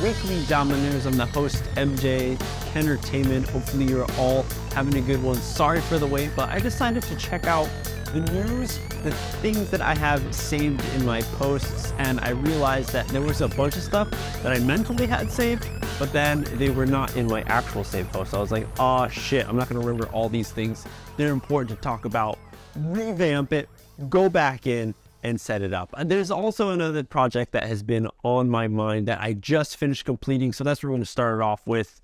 weekly Dama News. I'm the host, MJ, Kendertainment. Hopefully you're all having a good one. Sorry for the wait, but I decided to check out the news, the things that I have saved in my posts, and I realized that there was a bunch of stuff that I mentally had saved, but then they were not in my actual save post. I was like, oh shit, I'm not gonna remember all these things. They're important to talk about. Revamp it, go back in, and set it up. And there's also another project that has been on my mind that I just finished completing, so that's what we're going to start it off with.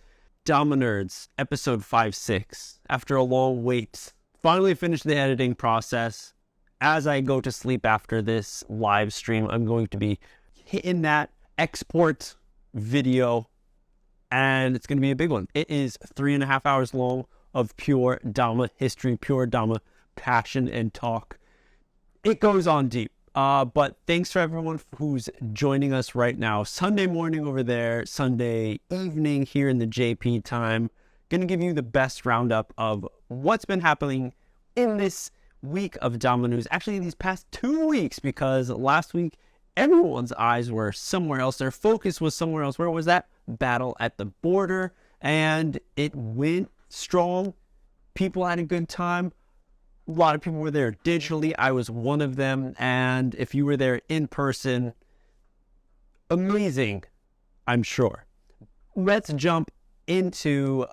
Dama Nerds, episode 5-6. After a long wait, finally finished the editing process. As I go to sleep after this live stream, I'm going to be hitting that export video, and it's going to be a big one. It is 3.5 hours long of pure Dama history, pure Dama passion and talk. It goes on deep, but thanks for everyone who's joining us right now. Sunday morning over there, Sunday evening here in the JP time. Gonna give you the best roundup of what's been happening in this week of Dama News. Actually, these past 2 weeks, because last week, everyone's eyes were somewhere else. Their focus was somewhere else. Where was that? Battle at the border, and it went strong. People had a good time. A lot of people were there digitally. I was one of them. And if you were there in person, amazing, I'm sure. Let's jump into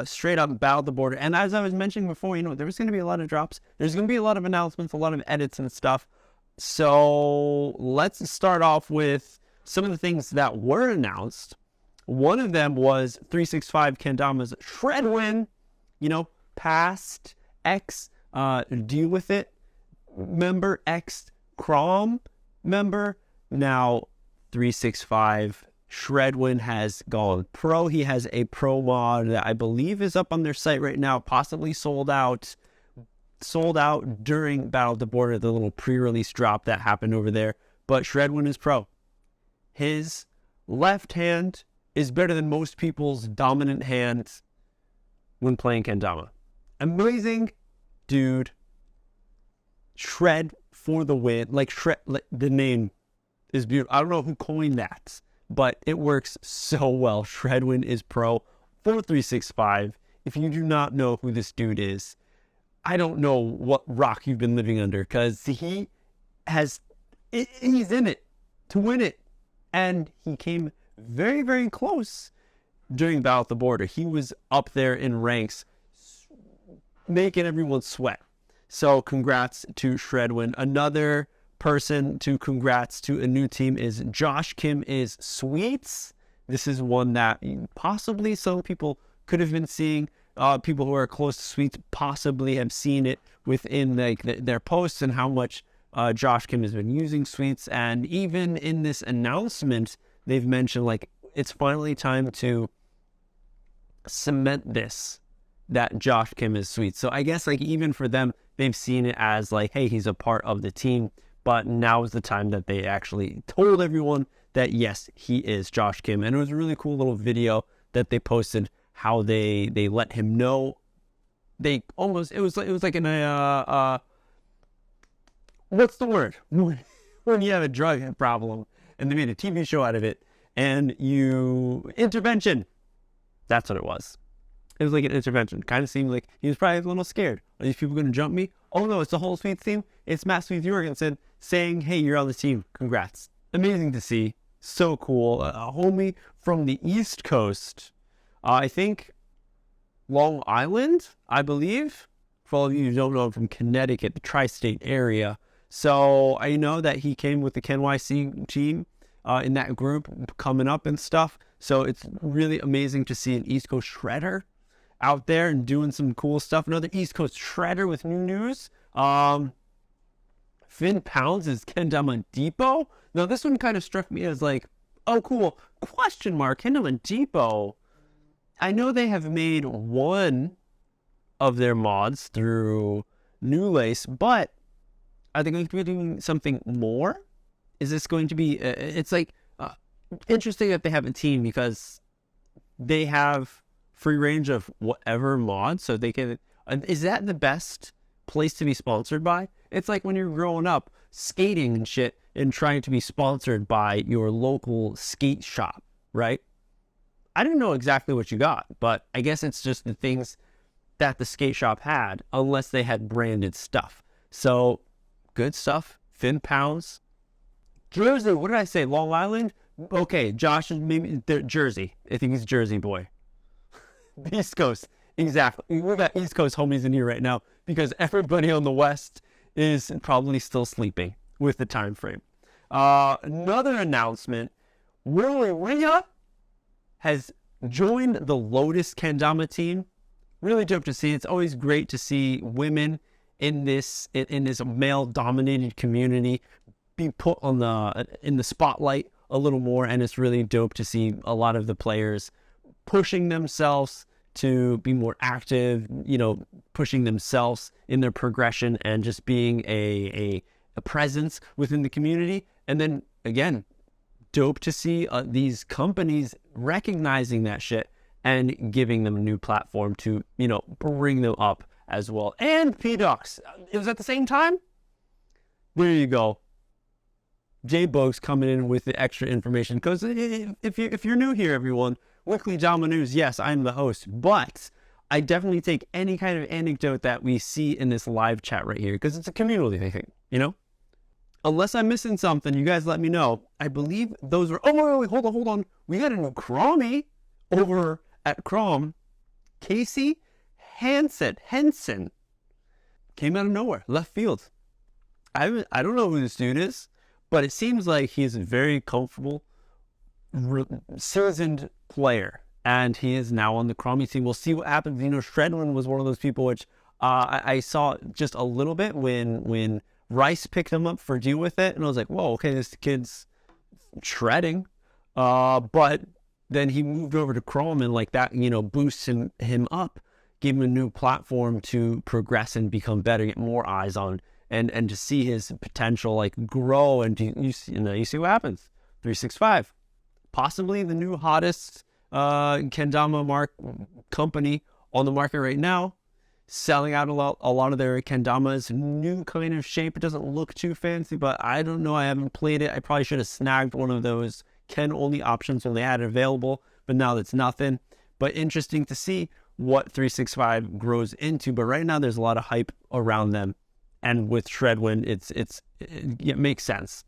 straight up Battle of the Border. And as I was mentioning before, there was going to be a lot of drops. There's going to be a lot of announcements, a lot of edits and stuff. So let's start off with some of the things that were announced. One of them was 365 Kendama's shred win, past X Deal With It member, X Crom member. Now 365 Shredwin has gone pro. He has a pro mod that I believe is up on their site right now, possibly sold out during Battle of the Border, the little pre-release drop that happened over there. But Shredwin is pro. His left hand is better than most people's dominant hand when playing kendama. Amazing dude. Shred for the win. The name is beautiful. I don't know who coined that, but it works so well. Shredwin is pro for 365. If you do not know who this dude is, I don't know what rock you've been living under, because he's in it to win it. And he came very, very close during Battle of the Border. He was up there in ranks, making everyone sweat. So congrats to Shredwin. Another person to congrats to a new team is Josh Kim is Sweets. This is one that possibly some people could have been seeing. People who are close to Sweets possibly have seen it within their posts and how much Josh Kim has been using Sweets. And even in this announcement, they've mentioned it's finally time to cement this, that Josh Kim is Sweets. So I guess even for them, they've seen it as hey, he's a part of the team. But now is the time that they actually told everyone that yes, he is Josh Kim. And it was a really cool little video that they posted, how they let him know. It was like an what's the word? When you have a drug problem and they made a TV show out of it, and intervention. That's what it was. It was like an intervention. Kind of seemed like he was probably a little scared. Are these people going to jump me? Oh no, it's the whole Sweets team. It's Matt Sweets Jorgensen saying, hey, you're on the team. Congrats. Amazing to see. So cool. A homie from the East Coast. I think Long Island, I believe. For all of you who don't know, I'm from Connecticut, the tri-state area. So I know that he came with the KYC team in that group coming up and stuff. So it's really amazing to see an East Coast shredder out there and doing some cool stuff. Another East Coast shredder with new news. Finn Pounds is Kendama Depot. Now this one kind of struck me as oh cool, question mark, Kendama Depot. I know they have made one of their mods through New Lace, but are they going to be doing something more? Is this going to be, it's interesting that they have a team, because they have free range of whatever mod, so they can, is that the best place to be sponsored by? It's like when you're growing up skating and shit and trying to be sponsored by your local skate shop, right? I didn't know exactly what you got, but I guess it's just the things that the skate shop had, unless they had branded stuff. So good stuff. Thin pounds. Jersey, what did I say? Long Island? Okay, Josh is maybe Jersey. I think he's Jersey boy. East Coast. Exactly. We got East Coast homies in here right now because everybody on the West is probably still sleeping with the time frame. Another announcement. Willie Rhea has joined the Lotus Kendama team. Really dope to see. It's always great to see women in this male-dominated community be put on in the spotlight a little more, and it's really dope to see a lot of the players pushing themselves to be more active, pushing themselves in their progression and just being a presence within the community. And then again, dope to see these companies recognizing that shit and giving them a new platform to, bring them up as well. And P-Docs, it was at the same time. There you go. J-Bogues coming in with the extra information. Because if you're new here, everyone, Weekly Dama News, yes, I'm the host. But I definitely take any kind of anecdote that we see in this live chat right here. Because it's a community thing, Unless I'm missing something, you guys let me know. I believe those were... Oh, wait, hold on. We got a new Cromie over at Crom. Casey Henson came out of nowhere, left field. I don't know who this dude is, but it seems like he's a very comfortable, seasoned player, and he is now on the Cromie team. We'll see what happens. Shredlin was one of those people which I saw just a little bit when Rice picked him up for Deal With It, and I was like, whoa, okay, this kid's shredding. But then he moved over to Chrome, and like that, boosts him up, gave him a new platform to progress and become better, get more eyes on, and to see his potential like grow, and you see what happens. 365, possibly the new hottest kendama company on the market right now, selling out a lot of their kendamas, new kind of shape. It doesn't look too fancy, but I don't know. I haven't played it. I probably should have snagged one of those Ken only options when they had it available, but now that's nothing. But interesting to see what 365 grows into. But right now there's a lot of hype around them, and with Shredwin, it makes sense.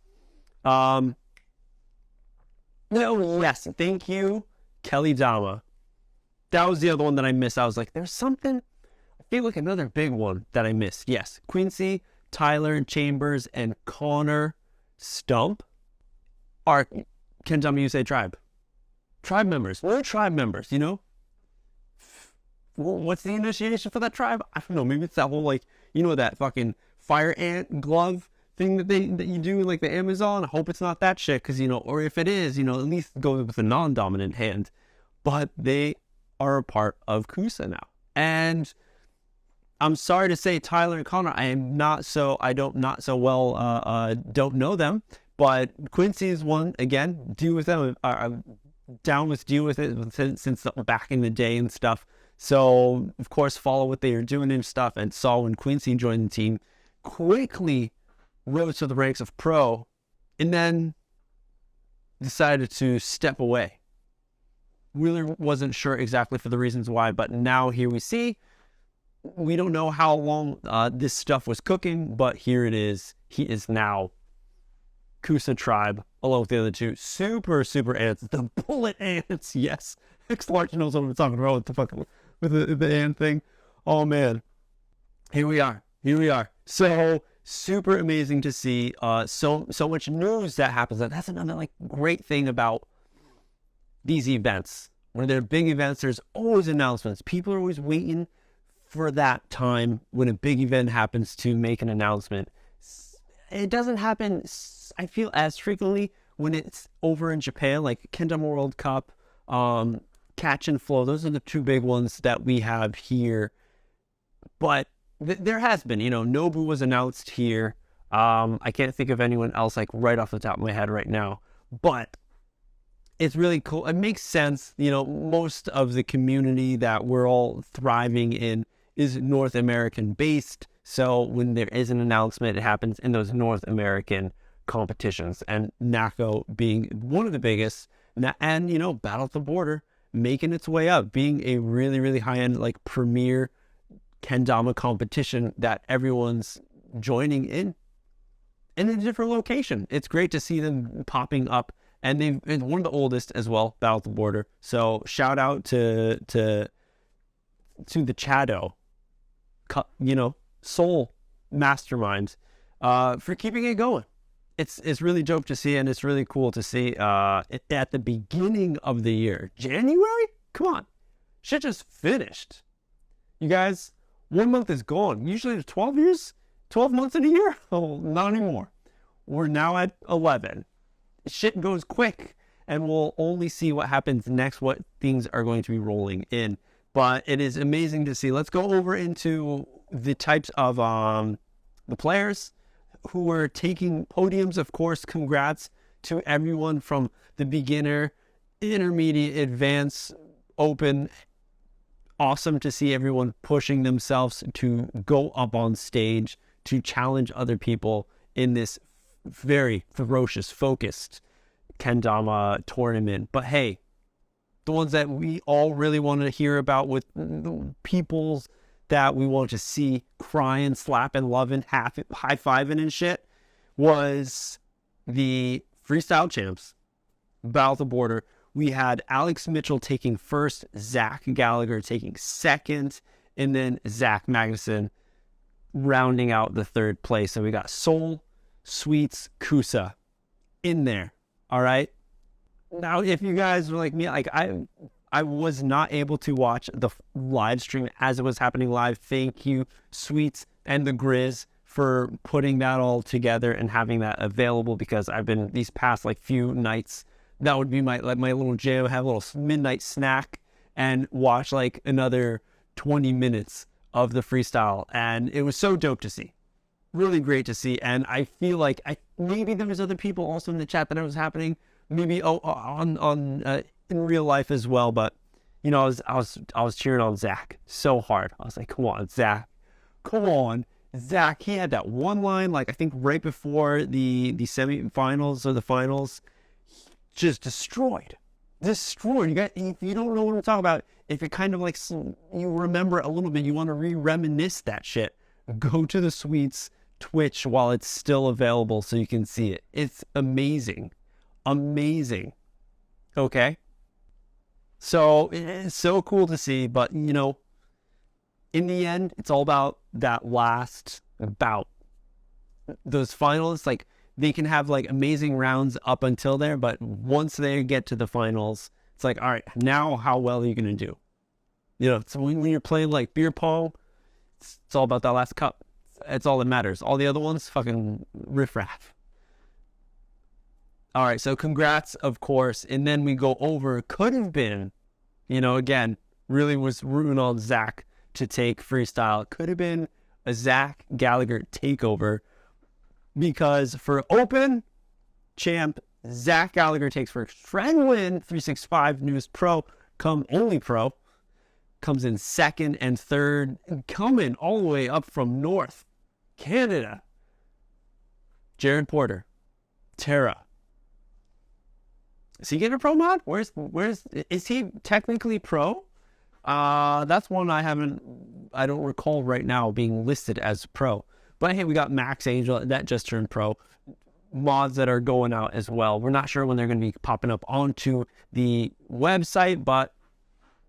Yes, thank you, Kelly Dama. That was the other one that I missed. I was like, there's something. I feel like another big one that I missed. Yes, Quincy, Tyler Chambers, and Connor Stump are Kendama USA tribe members. We're tribe members, What's the initiation for that tribe? I don't know. Maybe it's that whole that fucking fire ant glove thing that you do in like the Amazon. I hope it's not that shit, because or if it is, at least go with a non-dominant hand. But they are a part of Kusa now, and I'm sorry to say, Tyler and Connor, don't know them, but Quincy is one, again, Deal With Them. I'm down with Deal With It since back in the day and stuff. So, of course, follow what they are doing and stuff, and saw when Quincy joined the team, quickly rose to the ranks of pro, and then decided to step away. Really wasn't sure exactly for the reasons why, but now here we see. We don't know how long this stuff was cooking, but here it is. He is now Kusa tribe, along with the other two super ants, the bullet ants. Yes, X-Large knows what I'm talking about with the ant thing. Oh man, here we are. So super amazing to see. So much news that happens. That's another great thing about these events. When they're big events, there's always announcements. People are always waiting for that time when a big event happens to make an announcement. It doesn't happen, I feel, as frequently when it's over in Japan, like Kendama World Cup, Catch and Flow. Those are the two big ones that we have here. But there has been, Nobu was announced here. I can't think of anyone else right off the top of my head right now. But it's really cool. It makes sense. Most of the community that we're all thriving in is North American based. So when there is an announcement, it happens in those North American competitions. And NACO being one of the biggest, and Battle at the Border making its way up, being a really, really high-end, like premier kendama competition that everyone's joining in a different location. It's great to see them popping up, and they've been one of the oldest as well, Battle at the Border. So shout out to the Chado, soul mastermind, for keeping it going. It's really dope to see, and it's really cool to see at the beginning of the year. January? Come on. Shit just finished. You guys, 1 month is gone. Usually there's 12 months in a year? Oh, not anymore. We're now at 11. Shit goes quick, and we'll only see what happens next, what things are going to be rolling in. But it is amazing to see. Let's go over into the types of the players who were taking podiums. Of course, congrats to everyone from the beginner, intermediate, advanced, open. Awesome to see everyone pushing themselves to go up on stage to challenge other people in this very ferocious, focused kendama tournament. But hey, the ones that we all really want to hear about, with the peoples that we want to see crying, slapping, loving, high-fiving and shit, was the freestyle champs, Battle at the Border. We had Alex Mitchell taking first, Zach Gallagher taking second, and then Zach Magnuson rounding out the third place. So we got Soul, Sweets, Kusa in there. All right. Now, if you guys were like me, like I was not able to watch the live stream as it was happening live. Thank you, Sweets and the Grizz, for putting that all together and having that available, because I've been these past like few nights, that would be my little jam. Have a little midnight snack and watch like another 20 minutes of the freestyle. And it was so dope to see. Really great to see. And I feel like maybe there was other people also in the chat that it was happening, maybe in real life as well. But you know, I was cheering on Zach so hard. I was like, come on, Zach. Come on, Zach. He had that one line, like I think right before the semifinals or the finals, just destroyed. You guys, if you don't know what I'm talking about, if it kind of like you remember a little bit, you want to reminisce that shit, go to the Sweets Twitch while it's still available so you can see it. It's amazing. Okay, so it's so cool to see. But you know, in the end, it's all about that last bout. Those finals, like, they can have like amazing rounds up until there, but once they get to the finals, it's like, all right, now how well are you gonna do? You know, so when you're playing like beer pong, it's all about that last cup. It's all that matters. All the other ones, fucking riffraff. All right, so congrats, of course. And then we go over, could have been, you know, again, really was rooting on Zach to take freestyle. Could have been a Zach Gallagher takeover, because for open champ, Zach Gallagher takes first. Fredwin 365 newest pro, only pro, comes in second, and third, coming all the way up from North Canada, Jared Porter, Tara. Is he getting a pro mod? Is he technically pro? That's one I don't recall right now being listed as pro. But hey, we got Max Angel that just turned pro. Mods that are going out as well. We're not sure when they're going to be popping up onto the website, but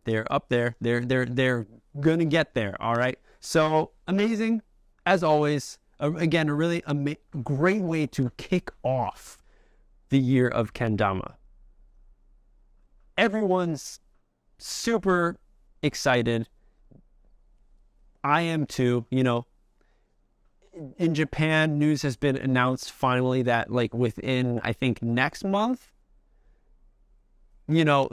they're up there. They're going to get there. All right. So amazing as always. Again, a really great way to kick off the year of kendama. Everyone's super excited. I am too. You know, in Japan, news has been announced finally that like within, I think, next month, you know,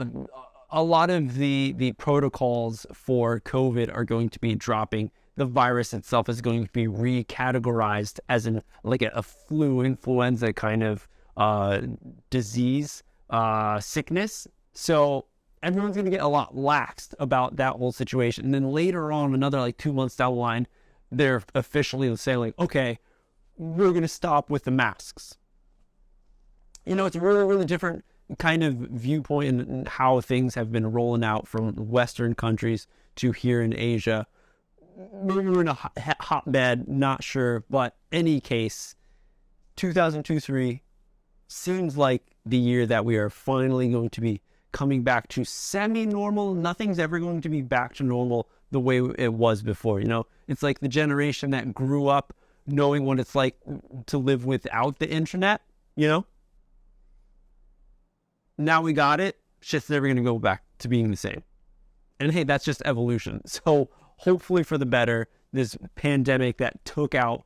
a lot of the protocols for COVID are going to be dropping. The virus itself is going to be recategorized as like a flu, influenza kind of disease, sickness. So everyone's going to get a lot laxed about that whole situation. And then later on, another like 2 months down the line, they're officially saying like, okay, we're going to stop with the masks. You know, it's really, really different kind of viewpoint and how things have been rolling out from Western countries to here in Asia. Maybe we're in a hotbed, not sure, but any case, 2023 seems like the year that we are finally going to be coming back to semi-normal. Nothing's ever going to be back to normal the way it was before. You know, it's like the generation that grew up knowing what it's like to live without the internet, you know? Now we got it. Shit's never going to go back to being the same. And hey, that's just evolution. So hopefully for the better, this pandemic that took out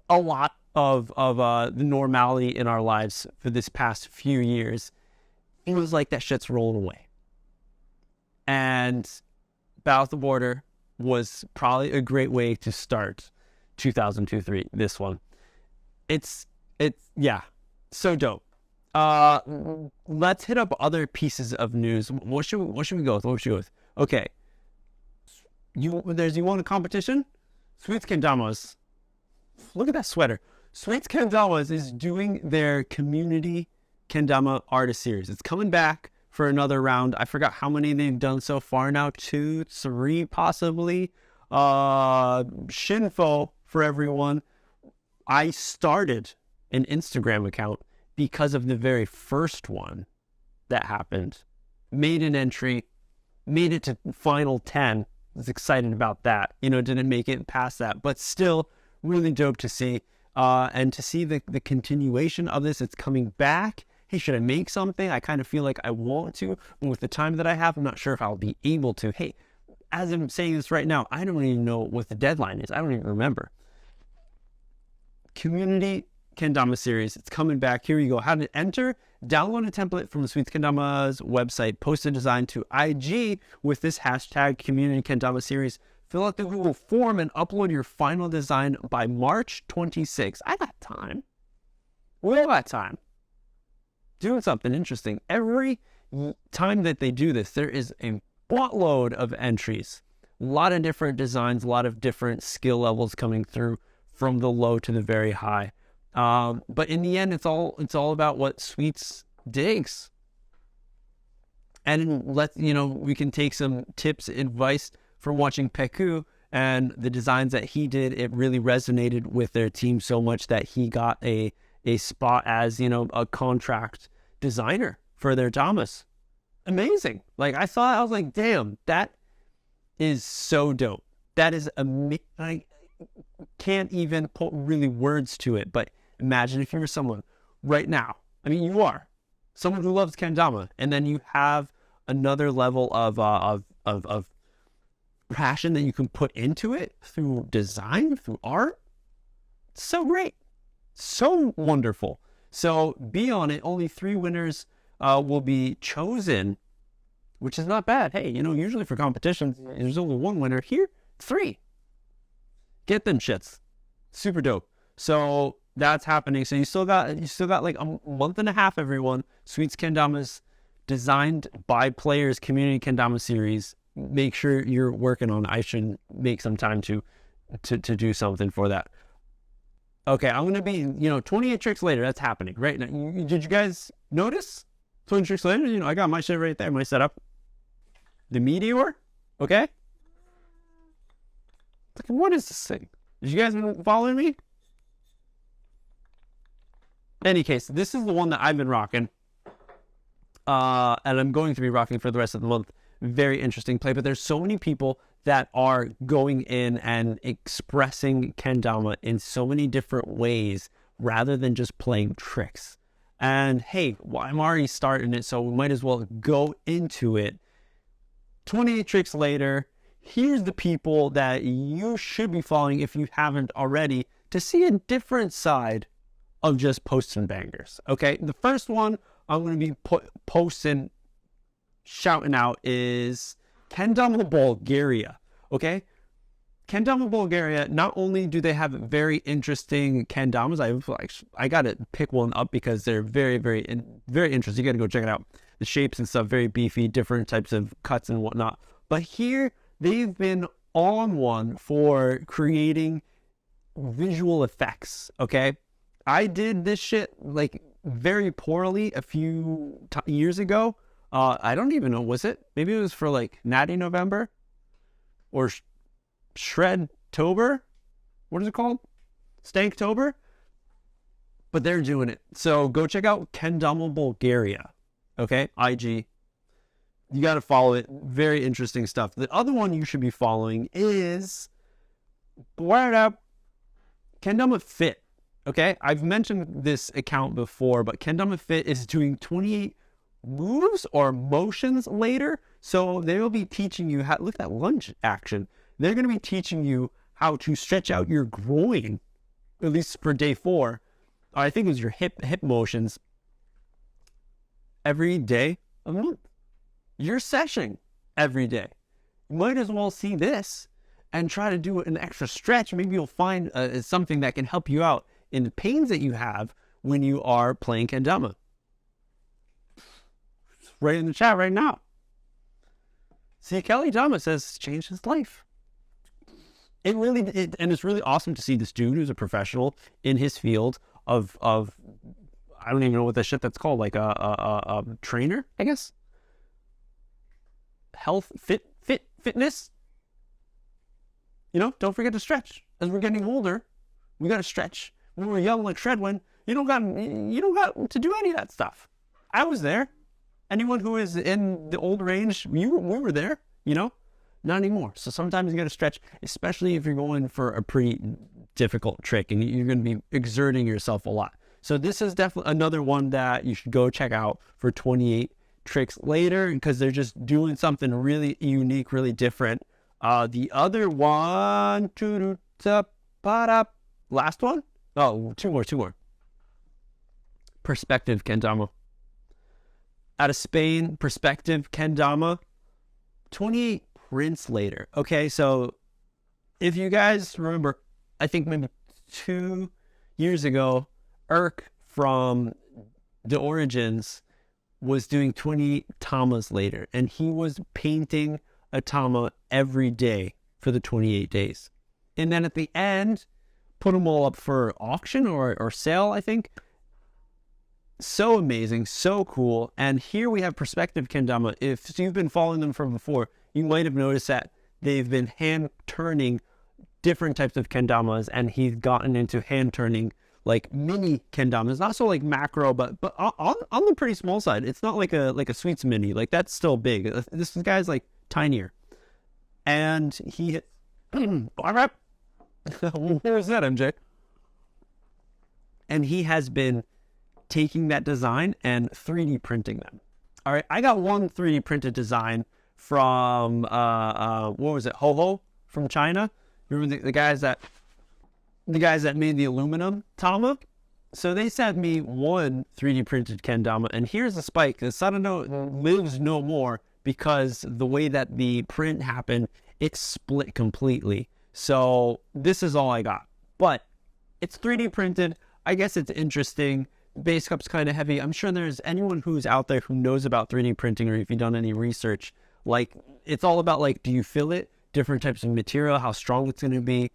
a lot of the normality in our lives for this past few years, it was like that shit's rolling away. And Battle at the Border was probably a great way to start 2023, this one. It's yeah, so dope. Let's hit up other pieces of news. What should we go with? What should we go with? Okay. You want a competition? Sweets Kendamas. Look at that sweater. Sweets Kendamas is doing their community kendama artist series. It's coming back for another round. I forgot how many they've done so far now. 2, 3 possibly. Shinfo for everyone. I started an Instagram account because of the very first one that happened. Made an entry, made it to final 10. Was excited about that. You know, didn't make it past that, but still really dope to see. And to see the continuation of this. It's coming back. Hey, should I make something? I kind of feel like I want to, but with the time that I have, I'm not sure if I'll be able to. Hey, as I'm saying this right now, I don't even know what the deadline is. I don't even remember. Community Kendama series. It's coming back. Here you go. How to enter. Download a template from the Sweets Kendama's website. Post a design to IG with this hashtag Community Kendama series. Fill out the Google form and upload your final design by March 26th. I got time. We all got time. Doing something interesting. Every time that they do this, there is a buttload of entries. A lot of different designs, a lot of different skill levels coming through from the low to the very high. But in the end, it's all about what Sweets digs. And we can take some tips, advice from watching Peku and the designs that he did. It really resonated with their team so much that he got a spot as, a contract designer for their Damas. Amazing. Like, I was like, damn, that is so dope. That is amazing. I can't even put really words to it, but imagine if you were someone right now. I mean, you are someone who loves kendama, and then you have another level of passion that you can put into it through design, through art. So great. So wonderful. So be on it. Only 3 winners will be chosen, which is not bad. Hey, usually for competitions, there's only 1 winner. Here, 3. Get them shits. Super dope. So that's happening. So you still got like a month and a half, everyone. Sweets Kendama's designed by players community kendama series. Make sure you're working on it. I should make some time to do something for that. Okay, I'm gonna be 28 tricks later. That's happening right now. Did you guys notice? 20 tricks later, I got my shit right there, my setup. The meteor, okay. What is this thing? Did you guys been following me? Any case, this is the one that I've been rocking, and I'm going to be rocking for the rest of the month. Very interesting play, but there's so many people that are going in and expressing kendama in so many different ways rather than just playing tricks. And hey, well, I'm already starting it, so we might as well go into it. 28 tricks later, here's the people that you should be following if you haven't already to see a different side of just posting bangers. Okay, the first one I'm going to be posting, shouting out is Kendama Bulgaria. Okay, Kendama Bulgaria. Not only do they have very interesting kendamas, I got to pick one up because they're very, very, very interesting. You got to go check it out. The shapes and stuff, very beefy, different types of cuts and whatnot. But here they've been on one for creating visual effects. Okay, I did this shit like very poorly a few years ago. I don't even know, was it? Maybe it was for like Natty November or Shred-tober? What is it called? Stanktober? But they're doing it. So go check out Kendama Bulgaria. Okay? IG. You got to follow it. Very interesting stuff. The other one you should be following is Kendama Fit. Okay? I've mentioned this account before, but Kendama Fit is doing 28 moves or motions later. So they will be teaching you how, look at that lunge action. They're going to be teaching you how to stretch out your groin, at least for day 4. I think it was your hip motions every day of the month. You're seshing every day. You might as well see this and try to do an extra stretch. Maybe you'll find something that can help you out in the pains that you have when you are playing kendama. Right in the chat right now. See, Kelly Dama says it's changed his life. And it's really awesome to see this dude who's a professional in his field of I don't even know what the shit that's called, like a trainer, I guess. Health, fitness. You know, don't forget to stretch. As we're getting older, we gotta stretch. When we're young, like Shredwin, you don't got to do any of that stuff. I was there. Anyone who is in the old range, we were there, you know? Not anymore. So sometimes you got to stretch, especially if you're going for a pretty difficult trick and you're going to be exerting yourself a lot. So this is definitely another one that you should go check out for 28 tricks later, because they're just doing something really unique, really different. The other one, last one? Oh, two more. Perspective kendama. Out of Spain, Perspective kendama. 28 prints later. Okay, so if you guys remember, I think maybe 2 years ago, Irk from The Origins was doing 28 tamas later, and he was painting a tama every day for the 28 days. And then at the end, put them all up for auction or sale, I think. So amazing, so cool. And here we have Perspective kendama. If you've been following them from before, you might have noticed that they've been hand turning different types of kendamas, and he's gotten into hand turning like mini kendamas, not so like macro, but on the pretty small side. It's not like a Sweets mini, like that's still big. This guy's like tinier, and he what was that, MJ? And he has been taking that design and 3D printing them. All right, I got one 3D printed design from what was it, Ho from China. Remember the guys that made the aluminum tama? So they sent me one 3D printed kendama, and here's the spike. The Sadano lives no more because the way that the print happened, it split completely. So this is all I got, but it's 3D printed. I guess it's interesting. Base cup's kind of heavy. I'm sure there's anyone who's out there who knows about 3D printing, or if you've done any research, like it's all about like, do you feel it? Different types of material, how strong it's going to be,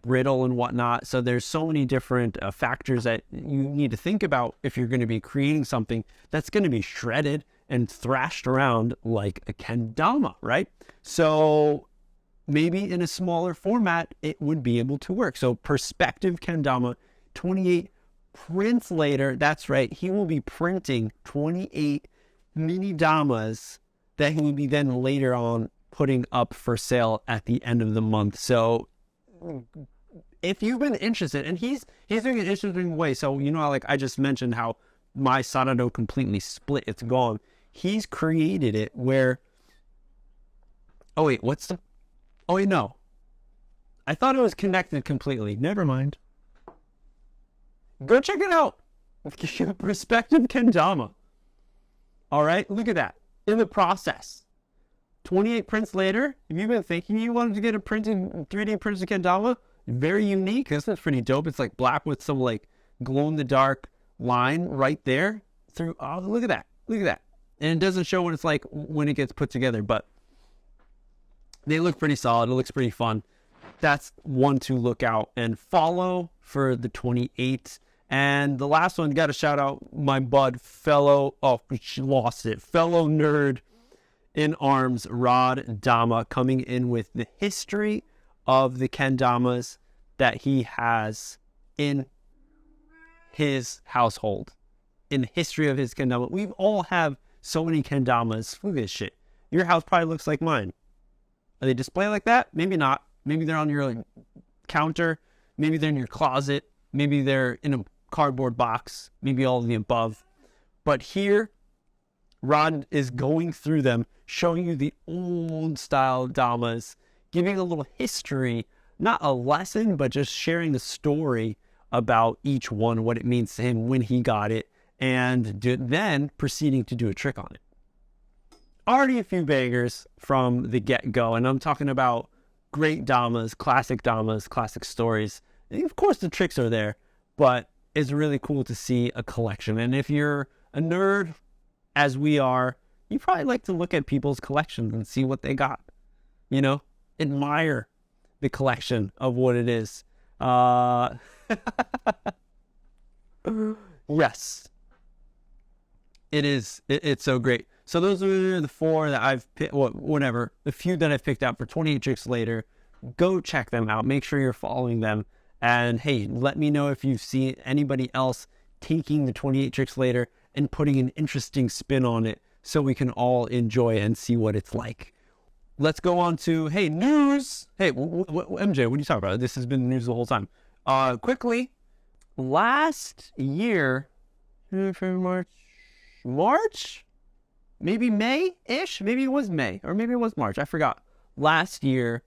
brittle and whatnot. So there's so many different factors that you need to think about if you're going to be creating something that's going to be shredded and thrashed around like a kendama, right? So maybe in a smaller format, it would be able to work. So Perspective kendama, 28 prints later. That's right. He will be printing 28 mini damas that he will be then later on putting up for sale at the end of the month. So if you've been interested, and he's doing an interesting way. So, you know, like I just mentioned how my Sanado completely split, it's gone. He's created it where, oh wait, no. I thought it was connected completely. Never mind. Go check it out. Perspective kendama. All right, look at that. In the process, 28 prints later, if you've been thinking you wanted to get a 3D printed kendama, very unique. This is pretty dope. It's like black with some like glow-in-the-dark line right there. Oh, look at that. Look at that. And it doesn't show what it's like when it gets put together, but they look pretty solid. It looks pretty fun. That's one to look out and follow for the 28 And the last one, got to shout out my bud, fellow nerd in arms, Rod Dama, coming in with the history of the kendamas that he has in his household, in the history of his kendama. We all have so many kendamas. Look at this shit. Your house probably looks like mine. Are they displayed like that? Maybe not. Maybe they're on your counter. Maybe they're in your closet. Maybe they're in a cardboard box. Maybe all of the above. But here, Rod is going through them, showing you the old style damas, giving a little history, not a lesson, but just sharing the story about each one, what it means to him when he got it, and then proceeding to do a trick on it. Already a few bangers from the get-go, and I'm talking about great damas, classic stories. And of course, the tricks are there, but it's really cool to see a collection. And if you're a nerd, as we are, you probably like to look at people's collections and see what they got. You know, admire the collection of what it is. Yes, it is. It's so great. So those are the 4 that I've picked, whatever, the few that I've picked out for 28 Tricks Later. Go check them out. Make sure you're following them. And hey, let me know if you've seen anybody else taking the 28 Tricks Later and putting an interesting spin on it so we can all enjoy and see what it's like. Let's go on to, hey, news. Hey, MJ, what are you talking about? This has been the news the whole time. Quickly, last year, March? Maybe May-ish? Maybe it was May, or maybe it was March. I forgot. Last year,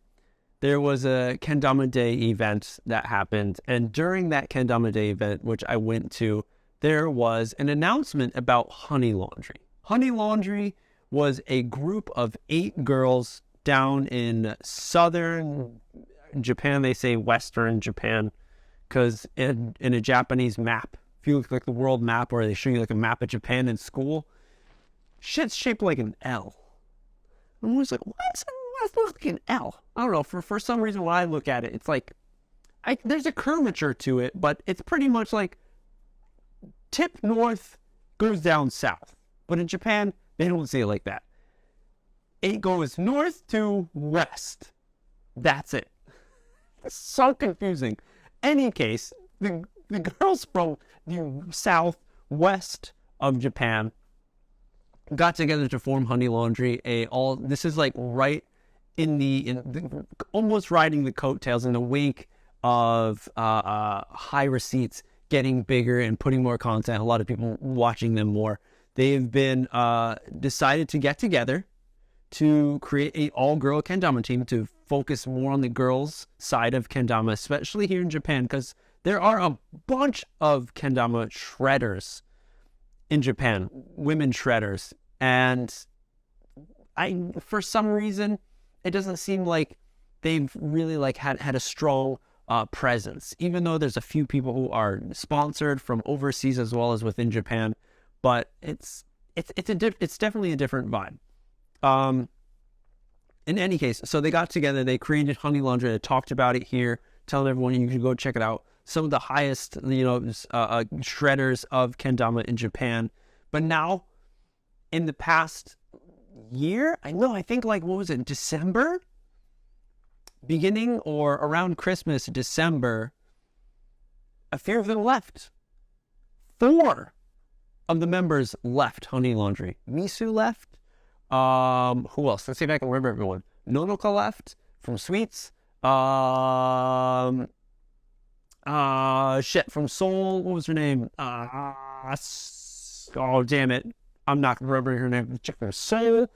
there was a Kendama Day event that happened. And during that Kendama Day event, which I went to, there was an announcement about Honey Laundry. Honey Laundry was a group of 8 girls down in southern Japan. They say western Japan, because in a Japanese map, if you look like the world map, or they show you like a map of Japan in school, shit's shaped like an L. I'm always like, what's like an L? I don't know. For some reason, when I look at it, it's like, there's a curvature to it, but it's pretty much like tip north goes down south. But in Japan, they don't say it like that. It goes north to west. That's it. It's so confusing. Any case, the girls from the southwest of Japan got together to form Honey Laundry. This is like right in almost riding the coattails in the wake of High Receipts getting bigger and putting more content. A lot of people watching them more. They've been decided to get together to create an all-girl kendama team to focus more on the girls' side of kendama, especially here in Japan, because there are a bunch of kendama shredders in Japan, women shredders, and for some reason, it doesn't seem like they've really had a strong presence, even though there's a few people who are sponsored from overseas as well as within Japan. But it's definitely a different vibe. In any case, so they got together, they created Honey Laundry, they talked about it here, telling everyone you can go check it out. Some of the highest, shredders of kendama in Japan. But now, in the past year, I think what was it, December? Beginning or around Christmas, December, a few of them left. 4 of the members left Honey Laundry. Misu left. Who else? Let's see if I can remember everyone. Nonoka left from Sweets. From Seoul. What was her name? Oh, damn it. I'm not remembering her name. Check their Seoul.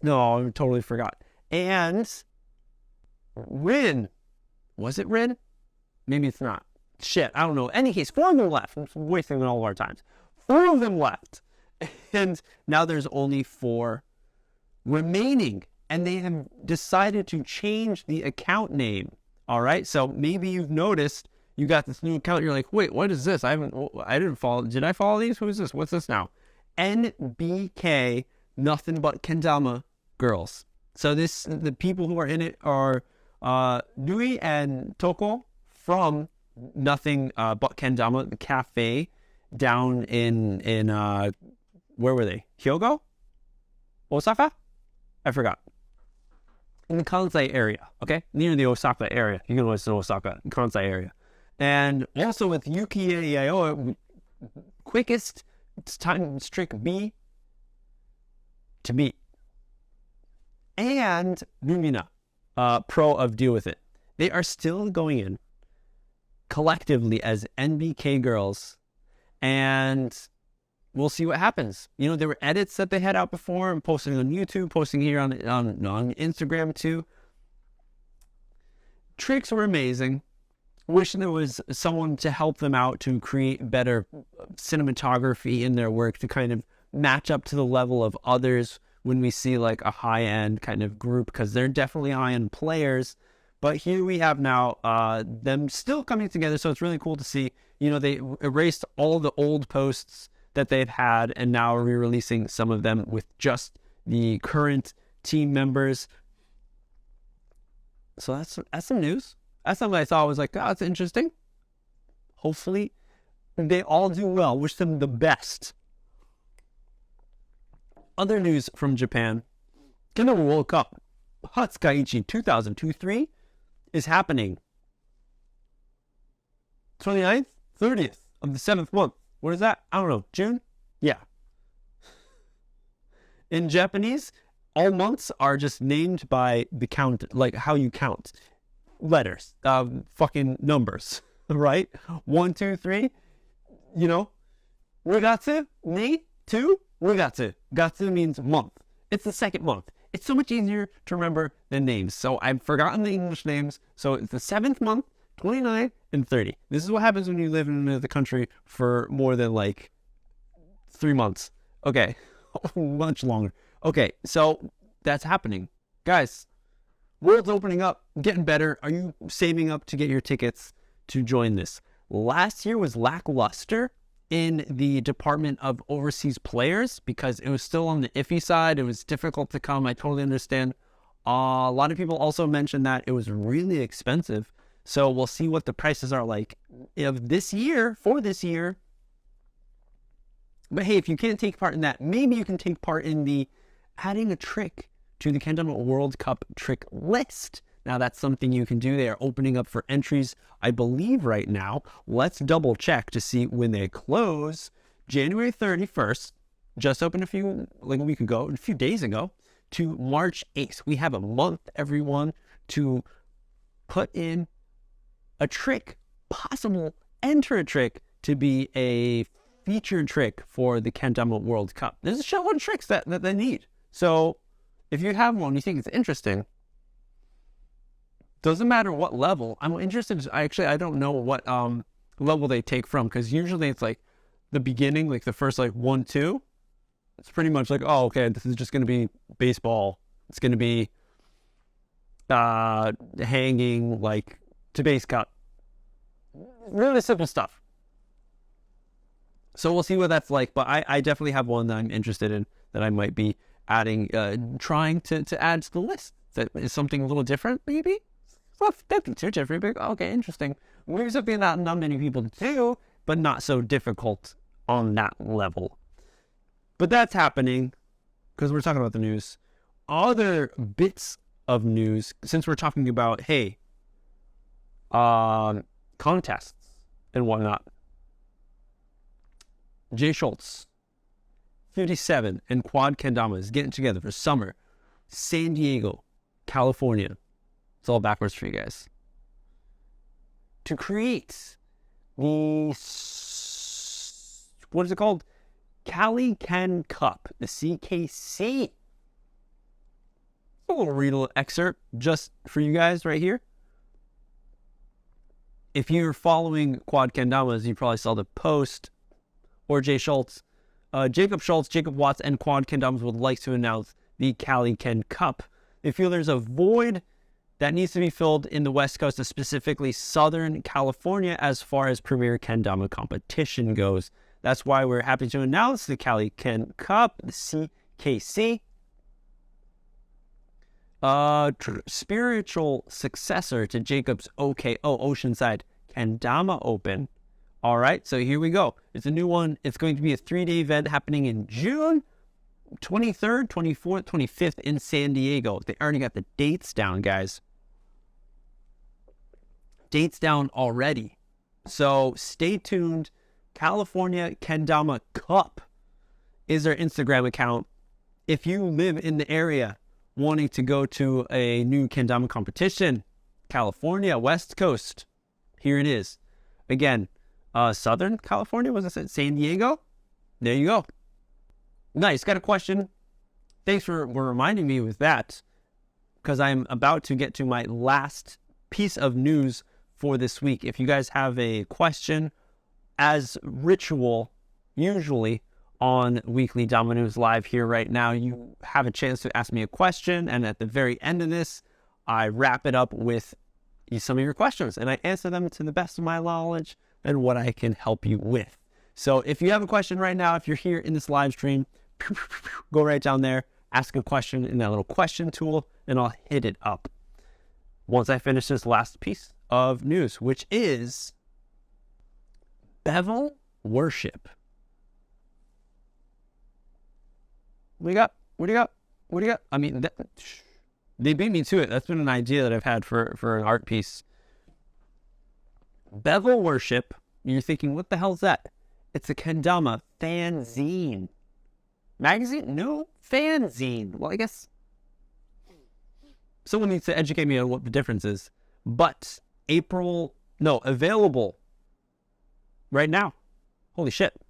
No, I totally forgot. And Rin. Was it Rin? Maybe it's not. Shit, I don't know. In any case, 4 of them left. I'm wasting all of our times. 4 of them left. And now there's only 4 remaining. And they have decided to change the account name. All right. So maybe you've noticed you got this new account. You're like, wait, what is this? I didn't follow. Did I follow these? Who is this? What's this now? NBK, nothing but kendama girls. So the people who are in it are Nui and Toko from nothing but kendama, the cafe down in where were they? Hyogo? Osaka? I forgot. In the Kansai area, okay? Near the Osaka area. You can listen to Osaka, Kansai area. And also with Yukiya Yaoa, quickest time streak B to beat. And Lumina, pro of Deal With It. They are still going in collectively as NBK girls, and we'll see what happens. You know, there were edits that they had out before and posting on YouTube, posting here on Instagram too. Tricks were amazing. Wish there was someone to help them out to create better cinematography in their work to kind of match up to the level of others when we see like a high-end kind of group, because they're definitely high-end players. But here we have now them still coming together, so it's really cool to see. You know, they erased all the old posts that they've had and now are re-releasing some of them with just the current team members. So that's some news. That's something I thought was like, oh, that's interesting. Hopefully they all do well. Wish them the best. Other news from Japan. Kendama World Cup Hatsukaichi 2023 is happening 29th, 30th of the 7th month. What is that? I don't know. June? Yeah. In Japanese, all months are just named by the count, like how you count. Letters, fucking numbers, right? 1, 2, 3, you know, Rigatsu, ni, 2, Rigatsu. Gatsu means month. It's the second month. It's so much easier to remember than names. So I've forgotten the English names. So it's the 7th month, 29, and 30. This is what happens when you live in the country for more than like 3 months. Okay, much longer. Okay, so that's happening. Guys, world's opening up, getting better. Are you saving up to get your tickets to join this? Last year was lackluster in the department of overseas players because it was still on the iffy side. It was difficult to come. I totally understand. A lot of people also mentioned that it was really expensive. So we'll see what the prices are like of this year, for this year. But hey, if you can't take part in that, maybe you can take part in the adding a trick to the Kendama World Cup trick list. Now that's something you can do. They are opening up for entries, I believe, right now. Let's double check to see when they close. January 31st, just opened like a week ago, a few days ago, to March 8th. We have a month, everyone, to put in a trick, enter a trick to be a featured trick for the Kendama World Cup. There's a shitload of tricks that they need. So if you have one, you think it's interesting, doesn't matter what level. I'm interested. I don't know what level they take from, because usually it's like the beginning, like the first like 1, 2. It's pretty much like, oh, okay, this is just going to be baseball. It's going to be hanging like to base cut. Really simple stuff. So we'll see what that's like. But I definitely have one that I'm interested in that I might be adding, trying to add to the list. That is something a little different, maybe. Well, that'd be too different. But okay, interesting. Maybe something that not many people do, but not so difficult on that level. But that's happening because we're talking about the news. Other bits of news, since we're talking about, hey, contests and whatnot. Jay Schultz, 57, and Quad Kendama is getting together for summer. San Diego, California. It's all backwards for you guys. To create the, what is it called? Cali Ken Cup, the CKC. I'm going to read a little excerpt just for you guys right here. If you're following Quad Kendamas, you probably saw the post, or Jay Schultz. Jacob Schultz, Jacob Watts, and Quad Kendamas would like to announce the Cali Ken Cup. They feel there's a void that needs to be filled in the West Coast, specifically Southern California, as far as Premier Kendama competition goes. That's why we're happy to announce the Cali Ken Cup, the CKC. Spiritual successor to Jacob's OKO Oceanside Kendama Open. All right, so here we go. It's a new one. It's going to be a 3-day event happening in June 23rd, 24th, 25th in San Diego. They already got the dates down, guys. Dates down already. So stay tuned. California Kendama Cup is their Instagram account. If you live in the area wanting to go to a new kendama competition, California, West Coast, here it is. Again, Southern California, was it San Diego? There you go. Nice. Got a question. Thanks for reminding me with that, because I'm about to get to my last piece of news for this week. If you guys have a question, as ritual, usually on Weekly Dama News Live here right now, you have a chance to ask me a question, and at the very end of this, I wrap it up with some of your questions, and I answer them to the best of my knowledge and what I can help you with. So if you have a question right now, if you're here in this live stream, go right down there, ask a question in that little question tool, and I'll hit it up once I finish this last piece of news, which is bevel worship. What do you got? What do you got? What do you got? I mean, they beat me to it. That's been an idea that I've had for an art piece. Bevel worship. You're thinking, what the hell is that? It's a kendama fanzine. Magazine? No, fanzine. Well, I guess someone needs to educate me on what the difference is. But available right now. Holy shit.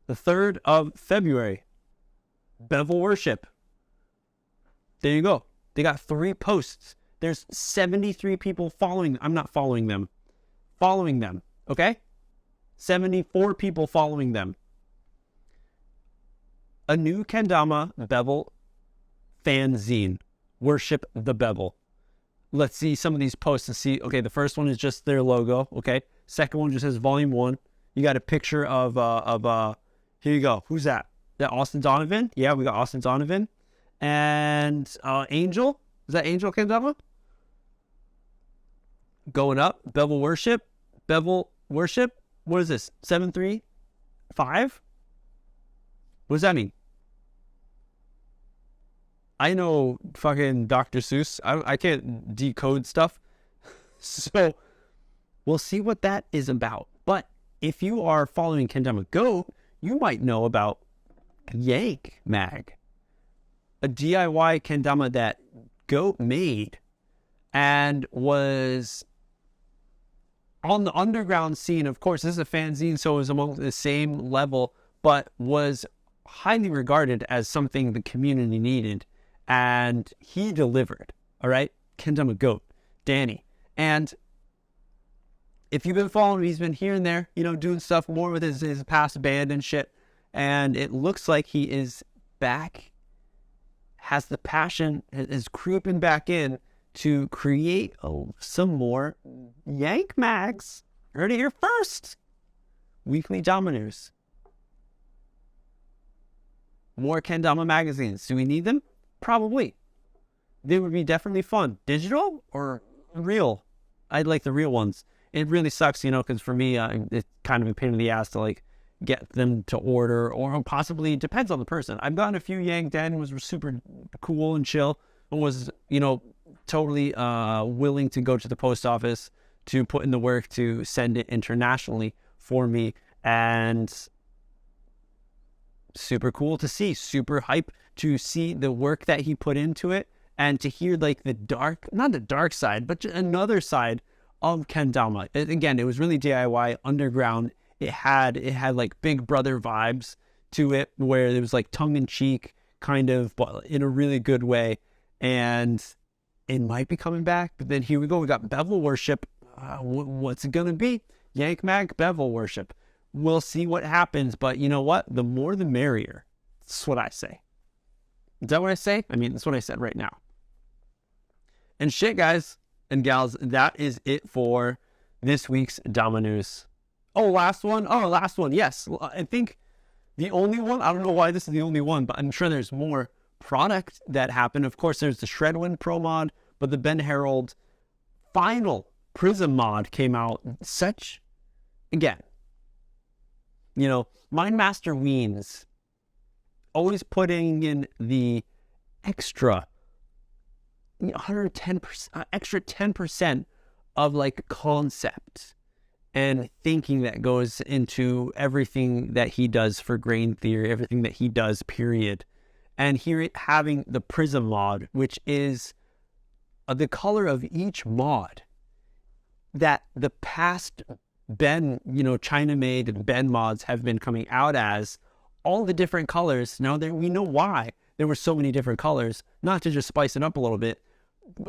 The 3rd of February. Bevel worship. There you go. They got 3 posts. There's 73 people following. I'm not following them. Following them. Okay? 74 people following them. A new kendama bevel fanzine. Worship the bevel. Let's see some of these posts and see. Okay, the first one is just their logo. Okay. Second one just says Volume 1. You got a picture of here you go. Who's that? That Austin Donovan? Yeah, we got Austin Donovan. And Angel. Is that Angel Kendama? Going up. Bevel worship. Bevel worship. What is this? 735? What does that mean? I know fucking Dr. Seuss. I can't decode stuff. So we'll see what that is about. But if you are following Kendama Go, you might know about Yank Mag, a DIY kendama that Goat made and was on the underground scene. Of course, this is a fanzine, so it was among the same level, but was highly regarded as something the community needed. And he delivered, all right? Kendama Goat, Danny. And if you've been following him, he's been here and there, doing stuff more with his past band and shit. And it looks like he is back, has the passion, is creeping back in to create some more Yank Mags. Heard it here first. Weekly Dama News. More kendama magazines. Do we need them? Probably. They would be definitely fun. Digital or real? I'd like the real ones. It really sucks, because for me, it's kind of a pain in the ass to get them to order, or possibly it depends on the person. I've gotten a few Yank. Dan was super cool and chill, and was totally willing to go to the post office to put in the work to send it internationally for me, and super cool to see, super hype to see the work that he put into it, and to hear not the dark side, but another side of kendama. Again, it was really DIY, underground. It had Big Brother vibes to it, where it was tongue-in-cheek kind of, but in a really good way. And it might be coming back, but then here we go. We got bevel worship. What's it gonna be? Yank Mag bevel worship. We'll see what happens, but you know what? The more the merrier. That's what I say. Is that what I say? I mean, that's what I said right now. And shit, guys and gals, that is it for this week's Dama News. Last one. Yes. I think the only one, I don't know why this is the only one, but I'm sure there's more product that happened. Of course, there's the Shredwind Pro Mod, but the Ben Harold final Prism mod came out, again, Mind Master Weens, always putting in the extra 110%, extra 10% of like concept and thinking that goes into everything that he does for grain theory, everything that he does, period. And here having the Prism mod, which is the color of each mod that the past Ben, China-made Ben mods have been coming out as, all the different colors. Now we know why there were so many different colors, not to just spice it up a little bit.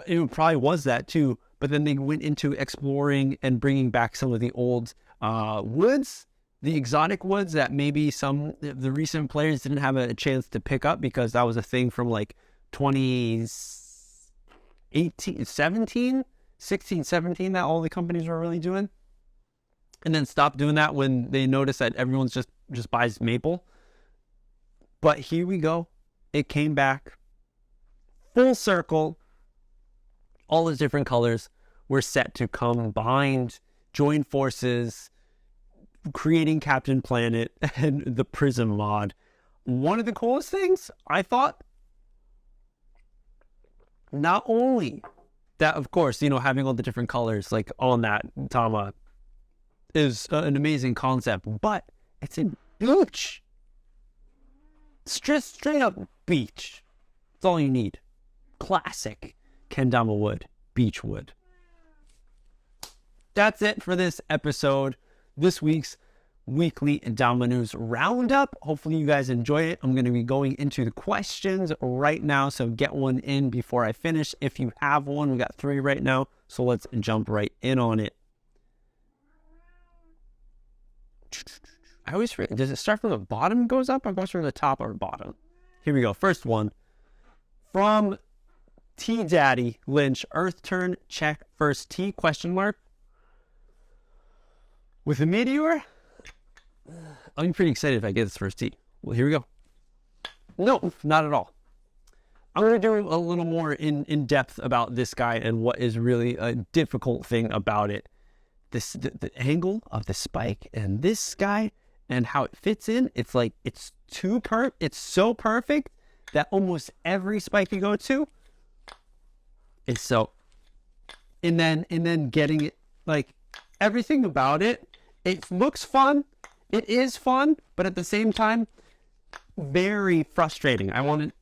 It probably was that too, but then they went into exploring and bringing back some of the old woods, the exotic woods that maybe some of the recent players didn't have a chance to pick up because that was a thing from like 2018, 17, 16, 17 that all the companies were really doing, and then stopped doing that when they noticed that everyone's just buys maple. But here we go. It came back full circle. All those different colors were set to combine, join forces, creating Captain Planet and the Prism mod. One of the coolest things, I thought, not only that, of course, having all the different colors like on that Dama is an amazing concept, but it's in beach. Straight up beach. That's all you need. Classic kendama wood, beech wood. That's it for this episode. This week's weekly Dama News Roundup. Hopefully you guys enjoy it. I'm going to be going into the questions right now, so get one in before I finish. If you have one, we got 3 right now, so let's jump right in on it. I always forget, does it start from the bottom and goes up, or goes from the top or bottom? Here we go. First one from T Daddy Lynch. Earth turn check first T ? With a meteor, I'm pretty excited if I get this first T. Well, here we go. No, not at all. I'm going to do a little more in depth about this guy and what is really a difficult thing about it. The angle of the spike and this guy and how it fits in. It's like it's so perfect that almost every spike you go to, it's so. And then getting it, like everything about it. It looks fun. It is fun, but at the same time, very frustrating. I wanted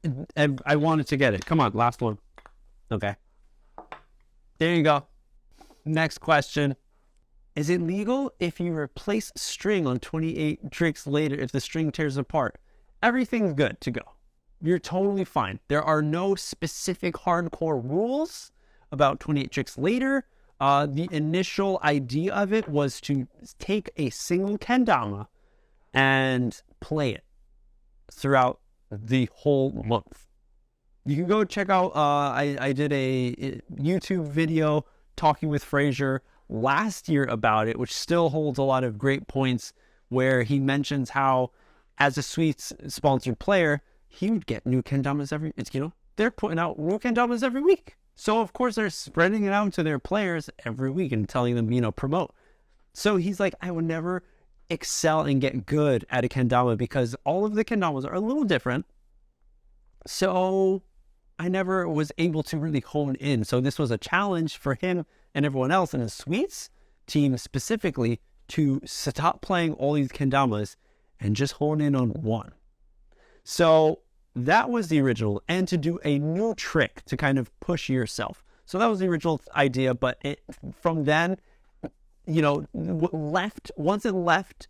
to get it. Come on, last one. Okay. There you go. Next question. Is it legal if you replace string on 28 tricks later if the string tears apart? Everything's good to go. You're totally fine. There are no specific hardcore rules about 28 tricks later. The initial idea of it was to take a single kendama and play it throughout the whole month. You can go check out, I did a YouTube video talking with Fraser last year about it, which still holds a lot of great points, where he mentions how, as a Sweets sponsored player, he would get new kendamas they're putting out new kendamas every week. So of course they're spreading it out to their players every week and telling them, promote. So he's like, I would never excel and get good at a kendama because all of the kendamas are a little different. So I never was able to really hone in. So this was a challenge for him and everyone else in the Sweets team specifically to stop playing all these kendamas and just hone in on one. So that was the original, and to do a new trick to kind of push yourself. So that was the original idea, but from then, once it left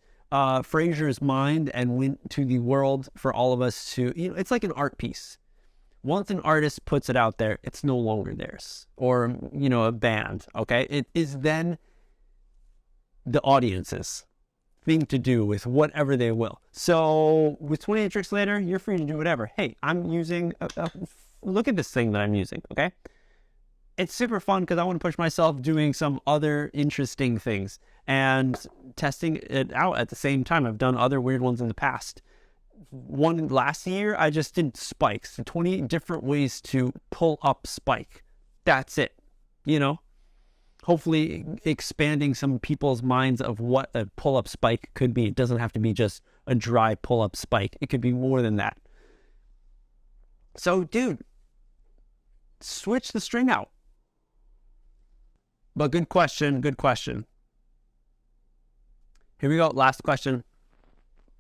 Fraser's mind and went to the world for all of us to, it's like an art piece. Once an artist puts it out there, it's no longer theirs, or, a band, okay? It is then the audience's thing to do with whatever they will. So with 28 tricks later, you're free to do whatever. Hey, I'm using, look at this thing that I'm using, okay? It's super fun because I want to push myself doing some other interesting things and testing it out at the same time. I've done other weird ones in the past. One last year, I just did spikes, 28 different ways to pull up spike. That's it, hopefully expanding some people's minds of what a pull-up spike could be. It doesn't have to be just a dry pull-up spike. It could be more than that. So, dude, switch the string out. But good question, good question. Here we go, last question.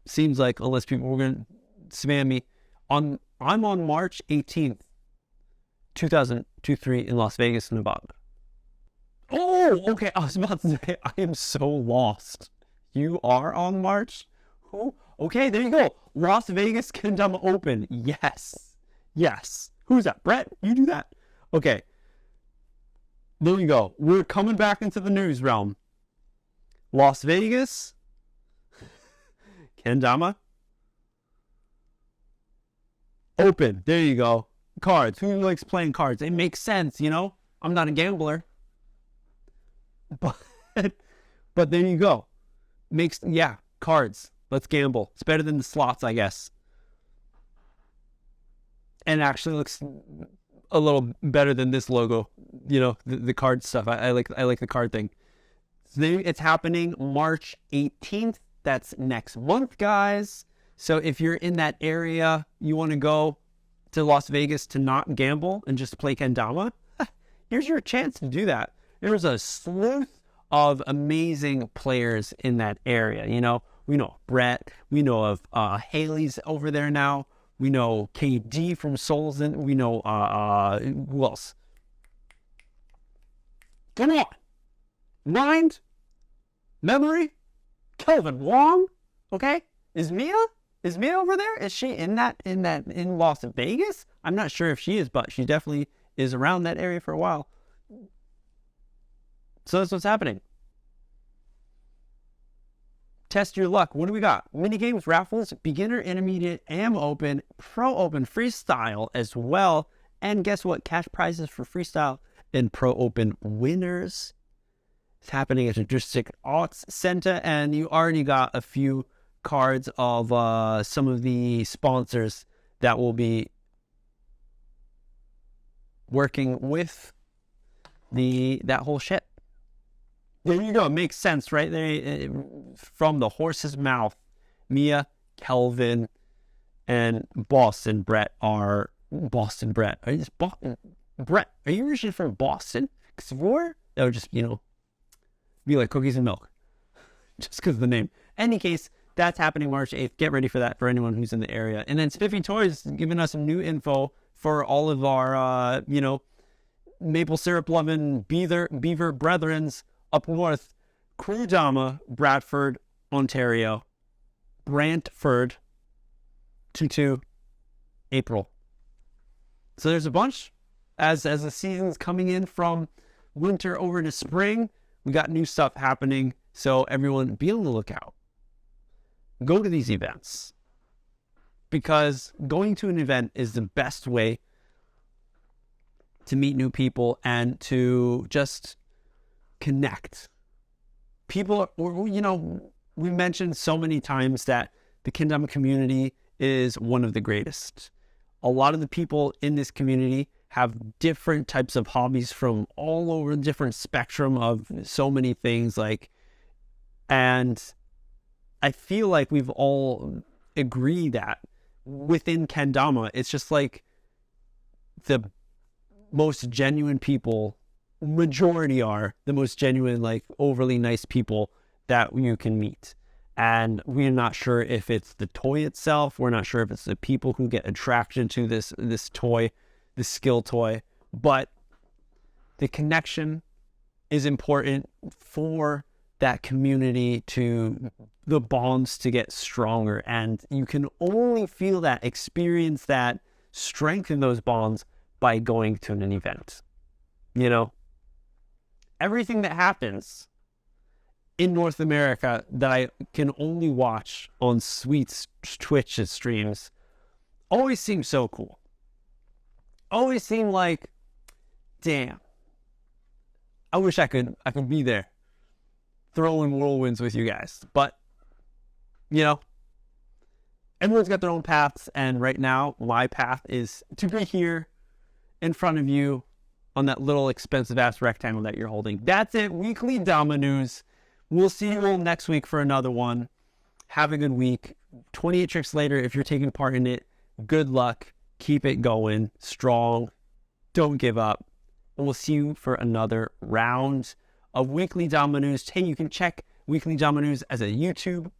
Seems like, unless people were going to spam me, I'm on March 18th, 2023 in Las Vegas, Nevada. Oh, okay. I was about to say, I am so lost. You are on March? Who? Okay, there you go. Las Vegas Kendama Open. Yes. Yes. Who's that? Brett? You do that? Okay. There you go. We're coming back into the news realm. Las Vegas. Kendama Open. There you go. Cards. Who likes playing cards? It makes sense, you know? I'm not a gambler. But there you go. Yeah, cards. Let's gamble. It's better than the slots, I guess. And actually looks a little better than this logo. You know, the card stuff. I like the card thing. So it's happening March 18th. That's next month, guys. So if you're in that area, you want to go to Las Vegas to not gamble and just play kendama, here's your chance to do that. There's a slew of amazing players in that area. You know, we know Brett. We know of Haley's over there now. We know KD from Solzen. We know who else? Come on, mind, memory, Kelvin Wong. Okay, is Mia over there? Is she in Las Vegas? I'm not sure if she is, but she definitely is around that area for a while. So that's what's happening. Test your luck. What do we got? Mini games, raffles, beginner, intermediate, AM Open, Pro Open, freestyle as well. And guess what? Cash prizes for freestyle and Pro Open winners. It's happening at the District Arts Center, and you already got a few cards of some of the sponsors that will be working with that whole shit. There you go. It makes sense, right? From the horse's mouth, Mia, Kelvin, and Boston Brett are Boston Brett. Are you Brett? Are you originally from Boston? Because if you were, that would just be like cookies and milk, just because of the name. Any case, that's happening March 8th. Get ready for that for anyone who's in the area. And then Spiffy Toys giving us some new info for all of our maple syrup lemon beaver brethrens up north. Crew Dama, Bradford, Ontario. Brantford, 22 April. So there's a bunch. As the season's coming in from winter over to spring, we got new stuff happening. So everyone be on the lookout. Go to these events. Because going to an event is the best way to meet new people and to just connect. People, we mentioned so many times that the kendama community is one of the greatest. A lot of the people in this community have different types of hobbies from all over, different spectrum of so many things, and I feel like we've all agreed that within kendama, it's just like the most genuine people, majority are the most genuine, overly nice people that you can meet. And we're not sure if it's the toy itself. We're not sure if it's the people who get attracted to this toy, this skill toy. But the connection is important for that community, to the bonds to get stronger. And you can only feel that, experience that, strengthen those bonds by going to an event. Everything that happens in North America that I can only watch on Sweet's Twitch streams always seems so cool. Always seem like, damn, I wish I could be there throwing whirlwinds with you guys. But, everyone's got their own paths, and right now my path is to be here in front of you on that little expensive ass rectangle that you're holding. That's it. Weekly Dama news. We'll see you all next week for another one. Have a good week. 28 tricks later, if you're taking part in it, good luck. Keep it going. Strong. Don't give up. And we'll see you for another round of Weekly Dama news. Hey, you can check Weekly Dama news as a YouTube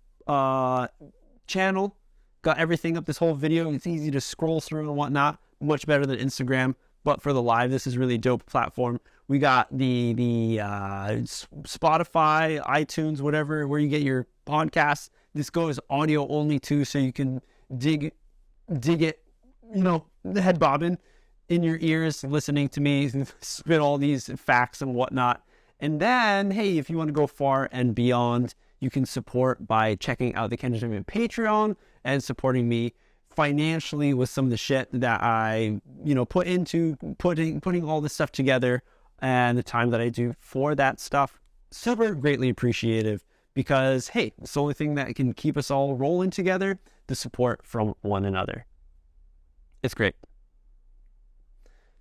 channel. Got everything up, this whole video. It's easy to scroll through and whatnot. Much better than Instagram. But for the live, this is really a dope platform. We got the Spotify, iTunes, whatever, where you get your podcasts. This goes audio only too, so you can dig it, the head bobbing in your ears, listening to me spit all these facts and whatnot. And then, hey, if you want to go far and beyond, you can support by checking out the KDTM Patreon and supporting me financially with some of the shit that I, put into putting all this stuff together and the time that I do for that stuff. Super greatly appreciative because, hey, it's the only thing that can keep us all rolling together, the support from one another. It's great.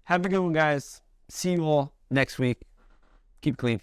Have a good one, guys. See you all next week. Keep clean.